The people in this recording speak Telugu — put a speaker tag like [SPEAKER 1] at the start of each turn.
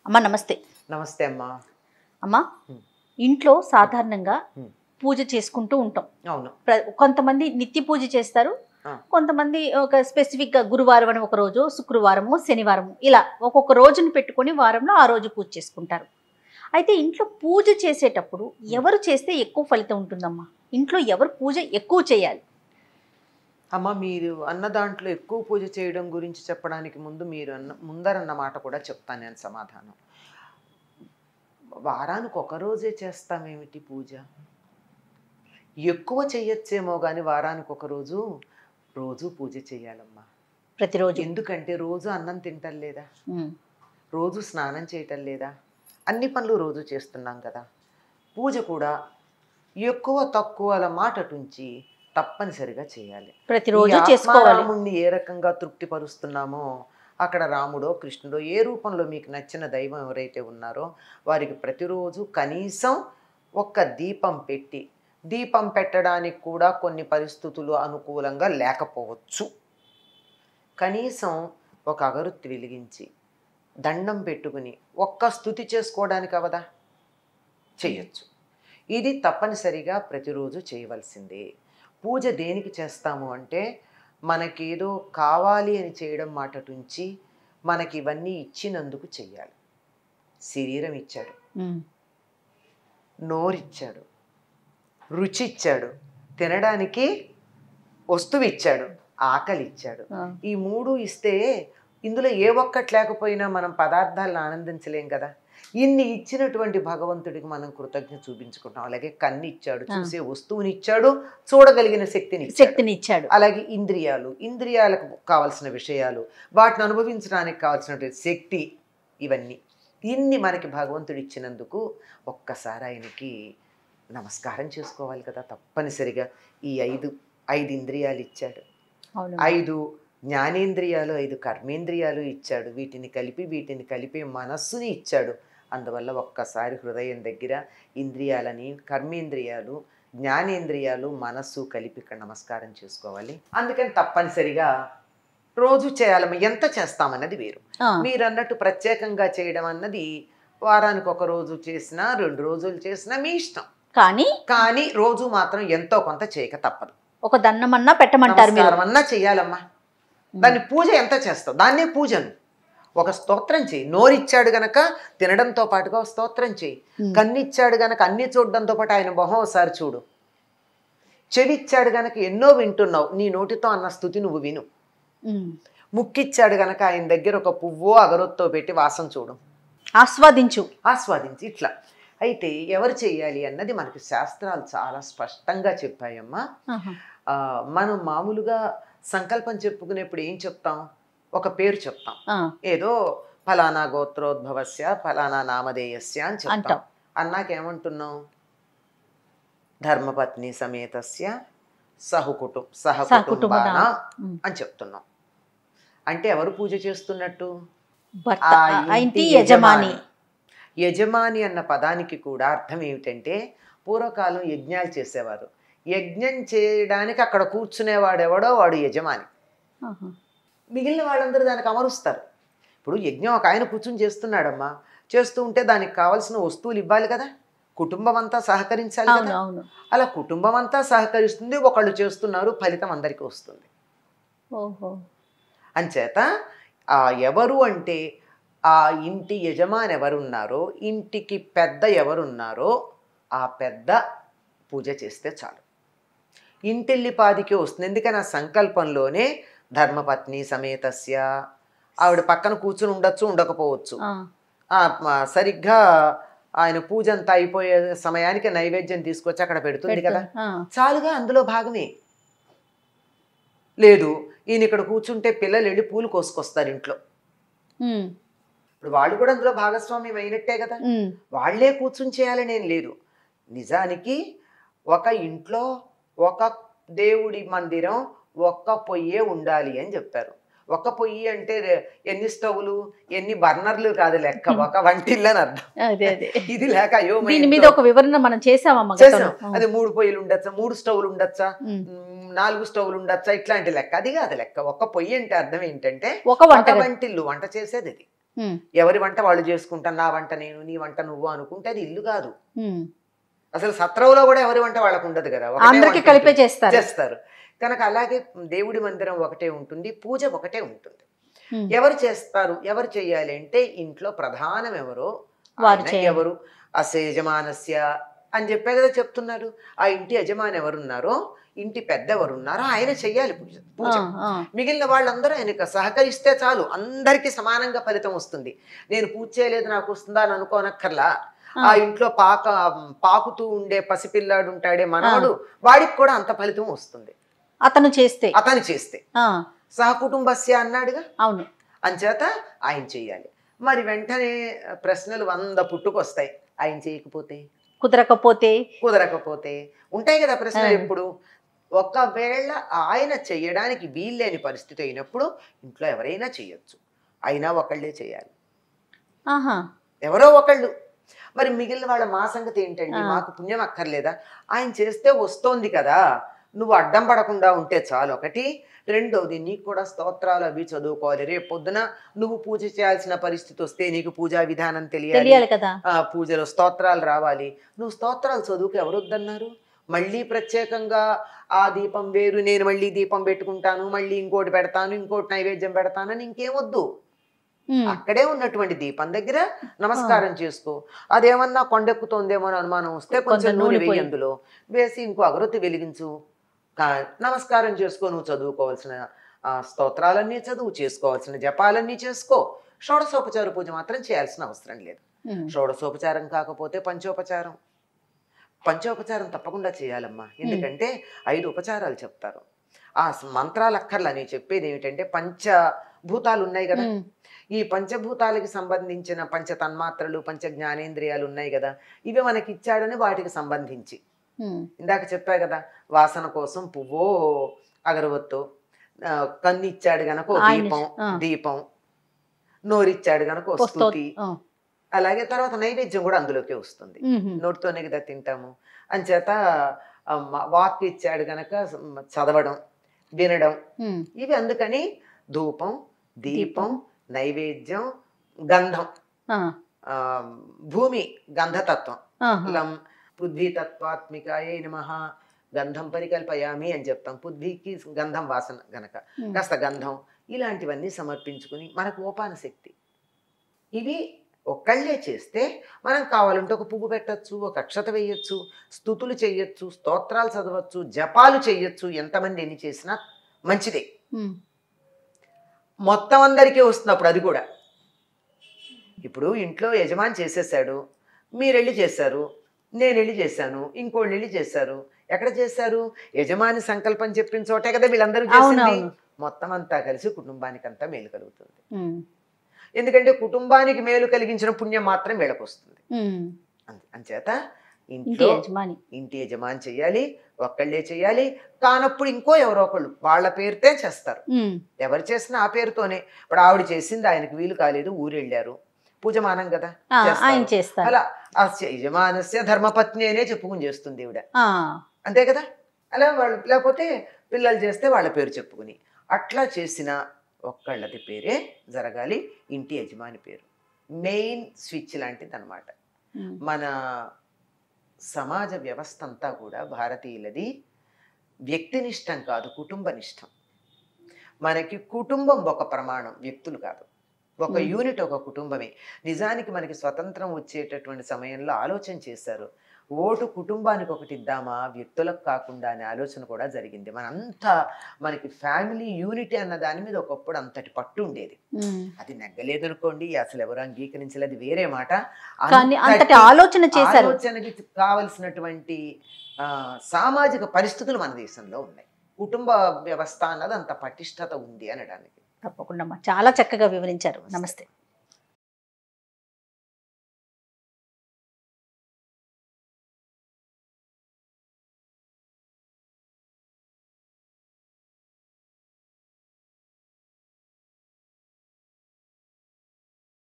[SPEAKER 1] అమ్మా నమస్తే.
[SPEAKER 2] నమస్తే అమ్మా.
[SPEAKER 1] అమ్మా ఇంట్లో సాధారణంగా పూజ చేసుకుంటూ ఉంటాం.
[SPEAKER 2] అవును.
[SPEAKER 1] కొంతమంది నిత్య పూజ చేస్తారు, కొంతమంది ఒక స్పెసిఫిక్గా గురువారం అని ఒక రోజు, శుక్రవారము, శనివారము ఇలా ఒక్కొక్క రోజును పెట్టుకొని వారంలో ఆ రోజు పూజ చేసుకుంటారు. అయితే ఇంట్లో పూజ చేసేటప్పుడు ఎవరు చేస్తే ఎక్కువ ఫలితం ఉంటుందమ్మా? ఇంట్లో ఎవరు పూజ ఎక్కువ చేయాలి?
[SPEAKER 2] అమ్మ, మీరు అన్న దాంట్లో ఎక్కువ పూజ చేయడం గురించి చెప్పడానికి ముందు మీరు ముందరన్న మాట కూడా చెప్తాను నేను సమాధానం. వారానికి ఒక రోజే చేస్తామేమిటి పూజ? ఎక్కువ చెయ్యొచ్చేమో కానీ వారానికి ఒక రోజు రోజు పూజ చేయాలమ్మా,
[SPEAKER 1] ప్రతిరోజు.
[SPEAKER 2] ఎందుకంటే రోజు అన్నం తింటం లేదా, రోజు స్నానం చేయటం లేదా, అన్ని పనులు రోజు చేస్తున్నాం కదా. పూజ కూడా ఎక్కువ తక్కువల మాటటుంచి తప్పనిసరిగా చేయాలి.
[SPEAKER 1] ప్రతిరోజు చేసుకోవాలి.
[SPEAKER 2] రాముణ్ణి ఏ రకంగా తృప్తిపరుస్తున్నామో అక్కడ రాముడో కృష్ణుడో ఏ రూపంలో మీకు నచ్చిన దైవం ఎవరైతే ఉన్నారో వారికి ప్రతిరోజు కనీసం ఒక్క దీపం పెట్టి, దీపం పెట్టడానికి కూడా కొన్ని పరిస్థితులు అనుకూలంగా లేకపోవచ్చు, కనీసం ఒక అగరొత్తి వెలిగించి దండం పెట్టుకుని ఒక్క స్తుతి చేసుకోవడానికి అవదా, చేయొచ్చు. ఇది తప్పనిసరిగా ప్రతిరోజు చేయవలసిందే. పూజ దేనికి చేస్తాము అంటే మనకేదో కావాలి అని చేయడం మాటటుంచి మనకి ఇవన్నీ ఇచ్చినందుకు చెయ్యాలి. శరీరం ఇచ్చాడు, నోరిచ్చాడు, రుచి ఇచ్చాడు, తినడానికి వస్తువు ఇచ్చాడు, ఆకలి ఇచ్చాడు. ఈ మూడు ఇస్తే ఇందులో ఏ ఒక్కటి లేకపోయినా మనం పదార్థాలను ఆనందించలేం కదా. ఇన్ని ఇచ్చినటువంటి భగవంతుడికి మనం కృతజ్ఞత చూపించుకుంటాం. అలాగే కన్ను ఇచ్చాడు, చూసే వస్తువుని ఇచ్చాడు, చూడగలిగిన శక్తిని ఇచ్చాడు. అలాగే ఇంద్రియాలకు కావలసిన విషయాలు, వాటిని అనుభవించడానికి కావాల్సినటువంటి శక్తి, ఇన్ని మనకి భగవంతుడు ఇచ్చినందుకు ఒక్కసారి ఆయనకి నమస్కారం చేసుకోవాలి కదా తప్పనిసరిగా. ఈ ఐదు ఇంద్రియాలు ఇచ్చాడు, 5 జ్ఞానేంద్రియాలు, 5 కర్మేంద్రియాలు ఇచ్చాడు. వీటిని కలిపే మనస్సుని ఇచ్చాడు. అందువల్ల ఒక్కసారి హృదయం దగ్గర ఇంద్రియాలని, కర్మేంద్రియాలు, జ్ఞానేంద్రియాలు, మనస్సు కలిపి ఇక్కడ నమస్కారం చేసుకోవాలి. అందుకని తప్పనిసరిగా రోజు చేయాలమ్మా. ఎంత చేస్తామన్నది వేరు. మీరు అన్నట్టు ప్రత్యేకంగా చేయడం అన్నది వారానికి ఒక రోజు చేసినా 2 రోజులు చేసినా మీ ఇష్టం. కానీ రోజు మాత్రం ఎంతో కొంత చేయక తప్పదు.
[SPEAKER 1] ఒక దండమన్నా పెట్టమంటారు,
[SPEAKER 2] అన్నా చెయ్యాలమ్మా. దాన్ని పూజ ఎంత చేస్తావు దాన్నే పూజను. ఒక స్తోత్రం చేయి. నోరిచ్చాడు గనక తినడంతో పాటుగా స్తోత్రం చేయి. కన్నిచ్చాడు గనక అన్ని చూడడంతో పాటు ఆయన మొహం ఒకసారి చూడు. చెవిచ్చాడు గనక ఎన్నో వింటున్నావు, నీ నోటితో అన్న స్తుతి నువ్వు విను. ముక్కిచ్చాడు గనక ఆయన దగ్గర ఒక పువ్వో అగరొత్తో పెట్టి వాసన చూడు, ఆస్వాదించు. ఇట్లా అయితే ఎవరు చేయాలి అన్నది మనకి శాస్త్రాలు చాలా స్పష్టంగా చెప్పాయమ్మా. మనం మామూలుగా సంకల్పం చెప్పుకునేప్పుడు ఏం చెప్తాం? ఒక పేరు చెప్తాం. ఏదో ఫలానా గోత్రోద్భవస్య ఫలానా నామధేయస్య అని చెప్తాం. అన్నాకేమంటున్నాం? ధర్మపత్ని సమేతస్య సహకుటుంబాన అని చెప్తున్నాం. అంటే ఎవరు పూజ చేస్తున్నట్టు? యజమాని అన్న పదానికి కూడా అర్థం ఏమిటంటే, పూర్వకాలం యజ్ఞాలు చేసేవారు. యజ్ఞం చేయడానికి అక్కడ కూర్చునేవాడు ఎవడో వాడు యజమాని. మిగిలిన వాళ్ళందరూ దానికి అమరుస్తారు. ఇప్పుడు యజ్ఞం ఒక ఆయన కూర్చుని చేస్తున్నాడమ్మా, చేస్తూ ఉంటే దానికి కావాల్సిన వస్తువులు ఇవ్వాలి కదా, కుటుంబం అంతా సహకరించాలి కదా. అలా కుటుంబం అంతా సహకరిస్తుంది, ఒకళ్ళు చేస్తున్నారు, ఫలితం అందరికీ వస్తుంది. అంచేత ఎవరు అంటే ఆ ఇంటి యజమాని ఎవరున్నారో, ఇంటికి పెద్ద ఎవరున్నారో ఆ పెద్ద పూజ చేస్తే చాలు. ఇంటిల్లిపాదికి వస్తుంది. ఎందుకని ఆ సంకల్పంలోనే ధర్మపత్ని సమేతస్య, ఆవిడ పక్కన కూర్చుని ఉండొచ్చు, ఉండకపోవచ్చు. సరిగ్గా ఆయన పూజ అంతా అయిపోయే సమయానికి నైవేద్యం తీసుకొచ్చి అక్కడ పెడుతుంది కదా, చాలుగా, అందులో భాగమే. లేదు ఈయన ఇక్కడ కూర్చుంటే పిల్లలు వెళ్ళి పూలు కోసుకొస్తారు ఇంట్లో, ఇప్పుడు వాళ్ళు కూడా అందులో భాగస్వామ్యం అయినట్టే కదా. వాళ్లే కూర్చుని చేయాలనేం లేదు. నిజానికి ఒక ఇంట్లో ఒక దేవుడి మందిరం ఒక్క పొయ్యే ఉండాలి అని చెప్పారు. ఒక్క పొయ్యి అంటే ఎన్ని స్టవ్లు, ఎన్ని బర్నర్లు కాదు లెక్క, ఒక వంటిల్లు అని అర్థం. ఇది లేక అయ్యో
[SPEAKER 1] మీద ఒక వివరణ మనం చేసాం.
[SPEAKER 2] అది 3 పొయ్యిలు ఉండొచ్చా, 3 స్టవ్లు ఉండొచ్చా, 4 స్టవ్లు ఉండొచ్చా, ఇట్లాంటి లెక్క. అది కాదు లెక్క. ఒక్క పొయ్యి అంటే అర్థం ఏంటంటే ఒక వంటిల్లు, వంట చేసేది అది. ఎవరి వంట వాళ్ళు చేసుకుంటాను, నా వంట నేను, నీ వంట నువ్వు అనుకుంటే అది ఇల్లు కాదు. అసలు సత్రంలో కూడా ఎవరి వంట వాళ్ళకు ఉండదు కదా,
[SPEAKER 1] అందరికి కలిపే
[SPEAKER 2] చేస్తారు. కనుక అలాగే దేవుడి మందిరం ఒకటే ఉంటుంది, పూజ ఒకటే ఉంటుంది. ఎవరు చేస్తారు, ఎవరు చెయ్యాలి అంటే ఇంట్లో ప్రధానం ఎవరో ఎవరు అస్య యజమానస్య అని చెప్పే కదా చెప్తున్నారు. ఆ ఇంటి యజమాని ఎవరున్నారో, ఇంటి పెద్ద ఎవరున్నారో ఆయన చెయ్యాలి పూజ. మిగిలిన వాళ్ళందరూ ఆయనకు సహకరిస్తే చాలు, అందరికీ సమానంగా ఫలితం వస్తుంది. నేను పూజ చేయలేదు నాకు వస్తుందా అని అనుకోనక్కర్లా. ఆ ఇంట్లో పాకుతూ ఉండే పసిపిల్లాడు ఉంటాడే మనవడు, వాడికి కూడా అంత ఫలితం వస్తుంది అతను చేస్తే. సహకుటుంబస్య అన్నాడుగా, అవును. అంచేత ఆయన చెయ్యాలి. మరి వెంటనే ప్రశ్నలు 100 పుట్టుకొస్తాయి. ఆయన చేయకపోతే, కుదరకపోతే ఉంటాయి కదా ప్రశ్నలు ఎప్పుడు. ఒకవేళ ఆయన చెయ్యడానికి వీల్లేని పరిస్థితి అయినప్పుడు ఇంట్లో ఎవరైనా చెయ్యొచ్చు, అయినా ఒకళ్ళే చేయాలి, ఎవరో ఒకళ్ళు. మరి మిగిలిన వాళ్ళ మా సంగతి ఏంటండి, మాకు పుణ్యం అక్కర్లేదా? ఆయన చేస్తే వస్తోంది కదా, నువ్వు అడ్డం పడకుండా ఉంటే చాలు. ఒకటి. రెండోది, నీకు కూడా స్తోత్రాలు అవి చదువుకోవాలి. రేపు పొద్దున నువ్వు పూజ చేయాల్సిన పరిస్థితి వస్తే నీకు పూజా విధానం తెలియాలి కదా, పూజలో స్తోత్రాలు రావాలి. నువ్వు స్తోత్రాలు చదువుకు ఎవరు వద్దన్నారు? మళ్ళీ ప్రత్యేకంగా ఆ దీపం వేరు, నేను మళ్ళీ దీపం పెట్టుకుంటాను, మళ్ళీ ఇంకోటి పెడతాను, ఇంకోటి నైవేద్యం పెడతానని ఇంకేమొద్దు. అక్కడే ఉన్నటువంటి దీపం దగ్గర నమస్కారం చేసుకో. అదేమన్నా కొండెక్కుతోందేమో అని అనుమానం వస్తే కొంచెం నూనె వేయి, అందులో వేసి ఇంకో అగరొత్తి వెలిగించు, నమస్కారం చేసుకో. నువ్వు చదువుకోవాల్సిన స్తోత్రాలన్నీ చదువు, చేసుకోవాల్సిన జపాలన్నీ చేసుకో. షోడశోపచార పూజ మాత్రం చేయాల్సిన అవసరం లేదు. షోడశోపచారం కాకపోతే పంచోపచారం తప్పకుండా చేయాలమ్మా. ఎందుకంటే 5 ఉపచారాలు చెప్తారు. ఆ మంత్రాలు అక్కర్లా. నేను చెప్పేది ఏమిటంటే, పంచభూతాలు ఉన్నాయి కదా, ఈ పంచభూతాలకి సంబంధించిన పంచ తన్మాత్రలు, పంచ జ్ఞానేంద్రియాలు ఉన్నాయి కదా, ఇవి మనకి ఇచ్చాడని వాటికి సంబంధించి ఇందాక చెప్పా కదా, వాసన కోసం పువ్వో అగరవత్తో, కన్ను ఇచ్చాడు గనక దీపం, నోరిచ్చాడు గనక స్తుతి, అలాగే తర్వాత నైవేద్యం కూడా అందులోకే వస్తుంది. నోటితోనే కదా తింటాము. అంచేత వాక్ ఇచ్చాడు గనక చదవడం, వినడం, ఇవి. అందుకని ధూపం, దీపం, నైవేద్యం, గంధం, భూమి గంధతత్వం, పృథ్వీ తత్వాత్మికాయే నమః గంధం పరికల్పయామి అని చెప్తాం. పృథ్వీకి గంధం వాసన గనక కాస్త గంధం, ఇలాంటివన్నీ సమర్పించుకుని మనకు ఓపాన శక్తి. ఇవి ఒక్కళ్ళే చేస్తే మనం కావాలంటే ఒక పువ్వు పెట్టచ్చు, ఒక అక్షత వేయచ్చు, స్తుతులు చెయ్యొచ్చు, స్తోత్రాలు చదవచ్చు, జపాలు చెయ్యొచ్చు. ఎంతమంది ఎన్ని చేసినా మంచిదే. మొత్తం అందరికీ వస్తున్నప్పుడు అది కూడా. ఇప్పుడు ఇంట్లో యజమాని చేసేసాడు, మీరెళ్ళి చేశారు, నేను వెళ్ళి చేశాను, ఇంకోళ్ళు వెళ్ళి చేశారు. ఎక్కడ చేశారు? యజమాని సంకల్పం చెప్పిన చోటే కదా వీళ్ళందరూ చేసింది. మొత్తం అంతా కలిసి కుటుంబానికి అంతా మేలు కలుగుతుంది. ఎందుకంటే కుటుంబానికి మేలు కలిగించిన పుణ్యం మాత్రం వీళ్ళకి వస్తుంది. అంచేత ఇంటి యజమాని చెయ్యాలి, ఒక్కళ్ళే చెయ్యాలి. కానప్పుడు ఇంకో ఎవరో ఒకళ్ళు వాళ్ళ పేరుతే చేస్తారు. ఎవరు చేసినా ఆ పేరుతోనే. ఇప్పుడు ఆవిడ చేసింది, ఆయనకు వీలు కాలేదు, ఊరెళ్ళారు, పూజమానం కదా, అలా యజమానస్య ధర్మపత్ని అనే చెప్పుకుని చేస్తుంది ఈవిడ, అంతే కదా. అలా వాళ్ళు, లేకపోతే పిల్లలు చేస్తే వాళ్ళ పేరు చెప్పుకుని, అట్లా చేసిన ఒక్కళ్ళది పేరే జరగాలి. ఇంటి యజమాని పేరు మెయిన్ స్విచ్ లాంటిది అనమాట. మన సమాజ వ్యవస్థ అంతా కూడా భారతీయులది వ్యక్తినిష్టం కాదు, కుటుంబనిష్టం. మనకి కుటుంబం ఒక ప్రమాణం, వ్యక్తులు కాదు. ఒక యూనిట్, ఒక కుటుంబమే. నిజానికి మనకి స్వతంత్రం వచ్చేటటువంటి సమయంలో ఆలోచన చేశారు, ఓటు కుటుంబానికి ఒకటి ఇద్దామా, వ్యక్తులకు కాకుండా అనే ఆలోచన కూడా జరిగింది. మనంతా మనకి ఫ్యామిలీ యూనిటీ అన్న దాని మీద ఒకప్పుడు అంతటి పట్టు ఉండేది. అది నెగ్గలేదు అనుకోండి, అసలు ఎవరు అంగీకరించలేదు, వేరే మాట. ఆలోచనకి కావలసినటువంటి సామాజిక పరిస్థితులు మన దేశంలో ఉన్నాయి. కుటుంబ వ్యవస్థ అన్నది అంత పటిష్టత ఉంది అనడానికి.
[SPEAKER 1] తప్పకుండా చాలా చక్కగా వివరించారు. నమస్తే.